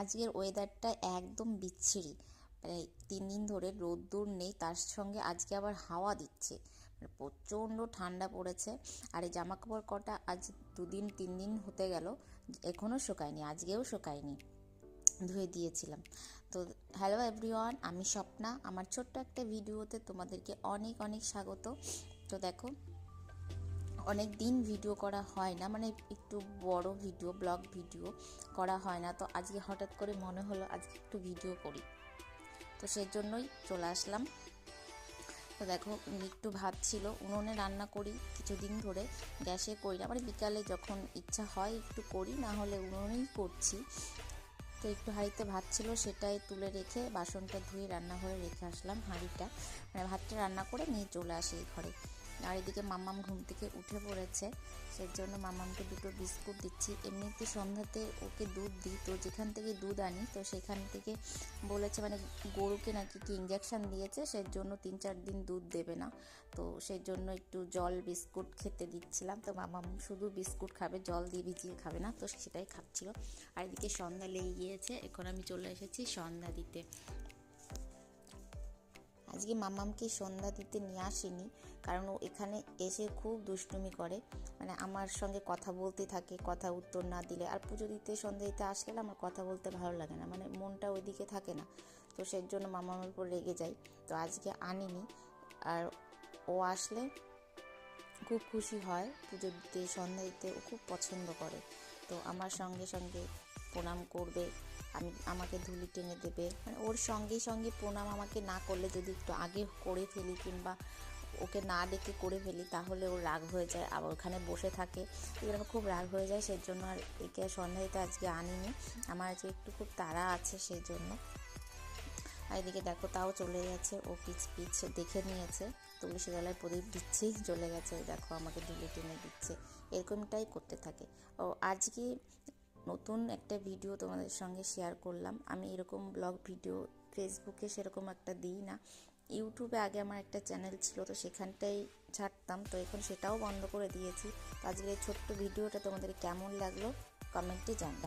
আজকের ওয়েদারটা একদম বিচ্ছিরি। মানে 3 দিন ধরে রোদ্দুর নেই, তার সঙ্গে আজকে আবার হাওয়া দিচ্ছে। মানে প্রচণ্ড ঠান্ডা পড়েছে। আর এই জামাকাপড় কটা আজ 2-3 দিন হতে গেল, এখনও শুকায়নি, আজকেও শুকায়নি, ধুয়ে দিয়েছিলাম। তো হ্যালো এভরিওয়ান, আমি স্বপ্না। আমার ছোট্ট একটা ভিডিওতে তোমাদেরকে অনেক অনেক স্বাগত। তো দেখো, অনেক দিন ভিডিও করা হয় না, মানে একটু বড় ভিডিও, ব্লগ ভিডিও করা হয় না। তো আজকে হঠাৎ করে মনে হলো আজকে একটু ভিডিও করি, তো সেজন্যই চলে আসলাম। তো দেখো, একটু ভাত ছিল, উনুনে রান্না করি কিছুদিন ধরে, গ্যাসে করি না, মানে বিকালে যখন ইচ্ছা হয় একটু করি, না হলে উনুনেই করছি। তো একটু হাঁড়িতে ভাত ছিল, সেটাই তুলে রেখে বাসনটা ধুয়ে রান্নাঘরে রেখে আসলাম হাঁড়িটা, মানে ভাতটা রান্না করে নিয়ে চলে আসি এই ঘরে। আর এদিকে মাম্মাম ঘুম থেকে উঠে পড়েছে, সেজন্য মাম্মামকে 2টো বিস্কুট দিচ্ছি। এমনিতে সন্ধ্যাতে ওকে দুধ দিই, তো যেখান থেকে দুধ আনি তো সেখান থেকে বলেছে, মানে গরুকে নাকি কি ইঞ্জেকশন দিয়েছে, সেজন্য 3-4 দিন দুধ দেবে না। তো সেই জন্য একটু জল বিস্কুট খেতে দিচ্ছিলাম। তো মাম্মাম শুধু বিস্কুট খাবে, জল দিয়ে ভিজিয়ে খাবে না, তো সেটাই খাচ্ছিল। আর এদিকে সন্ধ্যা লেগে গিয়েছে, এখন আমি চলে এসেছি সন্ধ্যা দিতে। আজকে মাম্মামকে সন্ধ্যা দিতে নিয়ে আসিনি, কারণ ও এখানে এসে খুব দুষ্টুমি করে, মানে আমার সঙ্গে কথা বলতে থাকে, কথা উত্তর না দিলে। আর পুজো দিতে সন্ধ্যা দিতে আসলে আমার কথা বলতে ভালো লাগে না, মানে মনটা ওইদিকে থাকে না, তো সেই জন্য মাম্মামের উপর রেগে যাই। তো আজকে আনিনি। আর ও আসলে খুব খুশি হয়, পুজো দিতে সন্ধ্যা দিতে ও খুব পছন্দ করে। তো আমার সঙ্গে সঙ্গে প্রণাম করবে, আমাকে ধুলি টেনে দেবে, মানে ওর সঙ্গে সঙ্গে প্রণাম। আমাকে না করলে যদি একটু আগে করে ফেলি কিংবা ওকে না ডেকে করে ফেলি, তাহলে ওর রাগ হয়ে যায়, আবার ওখানে বসে থাকে, এগুলো খুব রাগ হয়ে যায়। সেই জন্য আর একে সন্ধ্যা দিতে আজকে আনিনি, আমার আজকে একটু খুব তাড়া আছে সেই জন্য। আর এদিকে দেখো, তাও চলে গেছে, ও পিছ দেখে নিয়েছে, তুলসী তলায় প্রদীপ দিচ্ছি, চলে গেছে। ওই দেখো, আমাকে ধুলে টেনে দিচ্ছে, এরকমটাই করতে থাকে। ও আজকে নতুন একটা ভিডিও তোমাদের সঙ্গে শেয়ার করলাম। আমি এরকম ব্লগ ভিডিও ফেসবুকে সেরকম একটা দিই না। ইউটিউবে আগে আমার একটা চ্যানেল ছিল, তো সেখানটাই ছাড়তাম, তো এখন সেটাও বন্ধ করে দিয়েছি। তো আজকের এই ছোট্ট ভিডিওটা তোমাদের কেমন লাগলো কমেন্টে জানাবে।